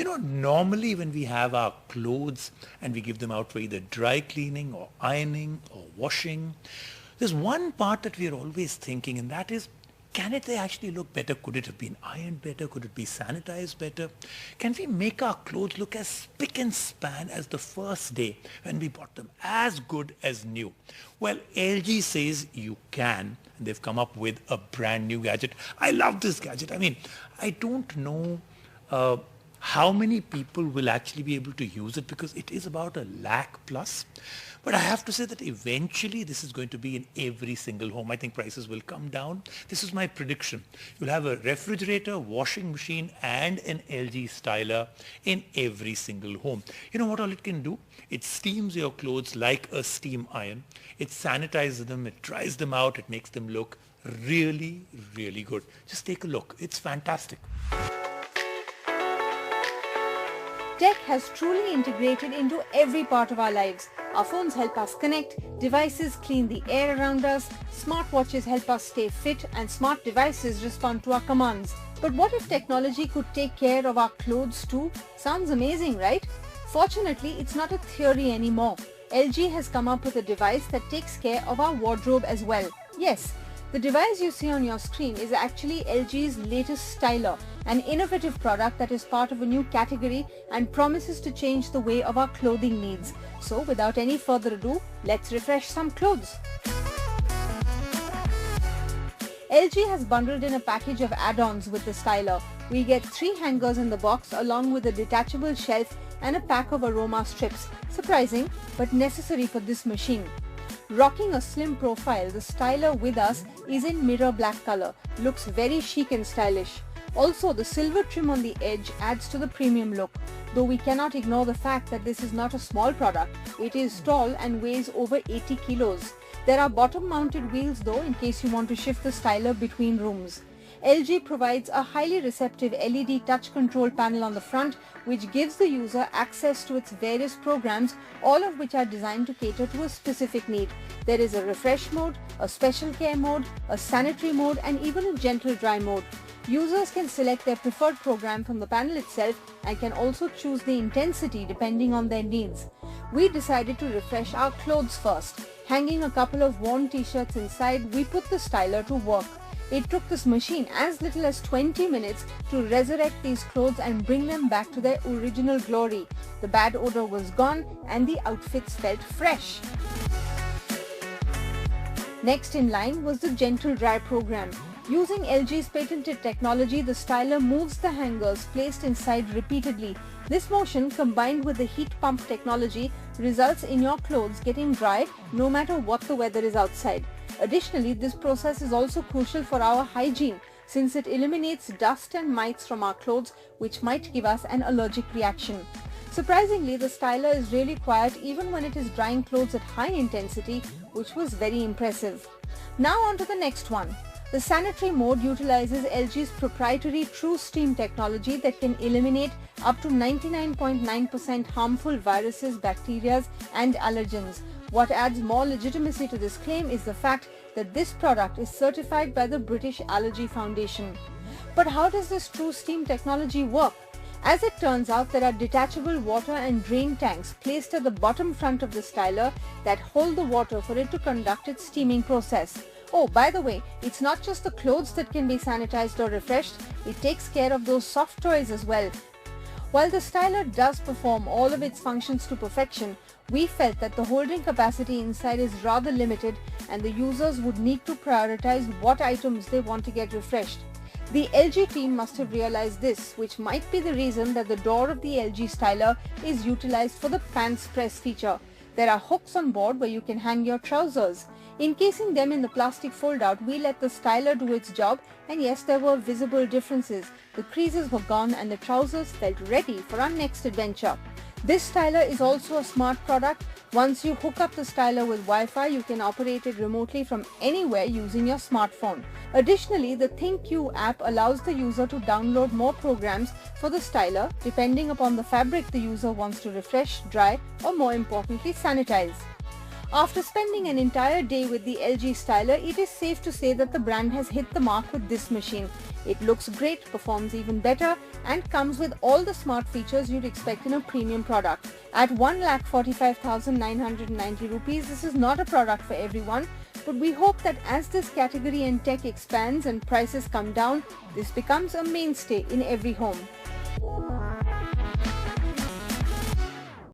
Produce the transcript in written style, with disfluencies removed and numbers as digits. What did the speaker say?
Normally when we have our clothes and we give them out for either dry cleaning or ironing or washing, there's one part that we're always thinking, and that is, can they actually look better? Could it have been ironed better? Could it be sanitized better? Can we make our clothes look as spick and span as the first day when we bought them, as good as new? Well, LG says you can, and they've come up with a brand new gadget. I love this gadget. I mean, I don't know how many people will actually be able to use it, because it is about 1 lakh plus. But I have to say that eventually this is going to be in every single home. I think prices will come down. This is my prediction. You'll have a refrigerator, washing machine, and an LG styler in every single home. You know what all it can do? It steams your clothes like a steam iron. It sanitizes them, it dries them out, it makes them look really, really good. Just take a look. It's fantastic. Tech has truly integrated into every part of our lives. Our phones help us connect, devices clean the air around us, smartwatches help us stay fit, and smart devices respond to our commands. But what if technology could take care of our clothes too? Sounds amazing, right? Fortunately, it's not a theory anymore. LG has come up with a device that takes care of our wardrobe as well. Yes, the device you see on your screen is actually LG's latest styler, an innovative product that is part of a new category and promises to change the way of our clothing needs. So without any further ado, let's refresh some clothes. LG has bundled in a package of add-ons with the styler. We get 3 hangers in the box along with a detachable shelf and a pack of aroma strips. Surprising, but necessary for this machine. Rocking a slim profile, the styler with us is in mirror black color. Looks very chic and stylish. Also, the silver trim on the edge adds to the premium look. Though we cannot ignore the fact that this is not a small product. It is tall and weighs over 80 kilos. There are bottom-mounted wheels though, in case you want to shift the styler between rooms. LG provides a highly receptive LED touch control panel on the front, which gives the user access to its various programs, all of which are designed to cater to a specific need. There is a refresh mode, a special care mode, a sanitary mode, and even a gentle dry mode. Users can select their preferred program from the panel itself and can also choose the intensity depending on their needs. We decided to refresh our clothes first. Hanging a couple of worn t-shirts inside, we put the styler to work. It took this machine as little as 20 minutes to resurrect these clothes and bring them back to their original glory. The bad odor was gone and the outfits felt fresh. Next in line was the Gentle Dry program. Using LG's patented technology, the styler moves the hangers placed inside repeatedly. This motion, combined with the heat pump technology, results in your clothes getting dry no matter what the weather is outside. Additionally, this process is also crucial for our hygiene, since it eliminates dust and mites from our clothes, which might give us an allergic reaction. Surprisingly, the styler is really quiet even when it is drying clothes at high intensity, which was very impressive. Now on to the next one. The sanitary mode utilizes LG's proprietary TrueSteam technology that can eliminate up to 99.9% harmful viruses, bacteria, and allergens. What adds more legitimacy to this claim is the fact that this product is certified by the British Allergy Foundation. But how does this TrueSteam technology work? As it turns out, there are detachable water and drain tanks placed at the bottom front of the styler that hold the water for it to conduct its steaming process. Oh, by the way, it's not just the clothes that can be sanitized or refreshed, it takes care of those soft toys as well. While the styler does perform all of its functions to perfection, we felt that the holding capacity inside is rather limited and the users would need to prioritize what items they want to get refreshed. The LG team must have realized this, which might be the reason that the door of the LG styler is utilized for the pants press feature. There are hooks on board where you can hang your trousers. Encasing them in the plastic fold-out, we let the styler do its job, and yes, there were visible differences. The creases were gone and the trousers felt ready for our next adventure. This styler is also a smart product. Once you hook up the styler with Wi-Fi, you can operate it remotely from anywhere using your smartphone. Additionally, the ThinkQ app allows the user to download more programs for the styler depending upon the fabric the user wants to refresh, dry, or more importantly, sanitize. After spending an entire day with the LG Styler, it is safe to say that the brand has hit the mark with this machine. It looks great, performs even better, and comes with all the smart features you'd expect in a premium product. At 1,45,990 rupees, this is not a product for everyone, but we hope that as this category and tech expands and prices come down, this becomes a mainstay in every home.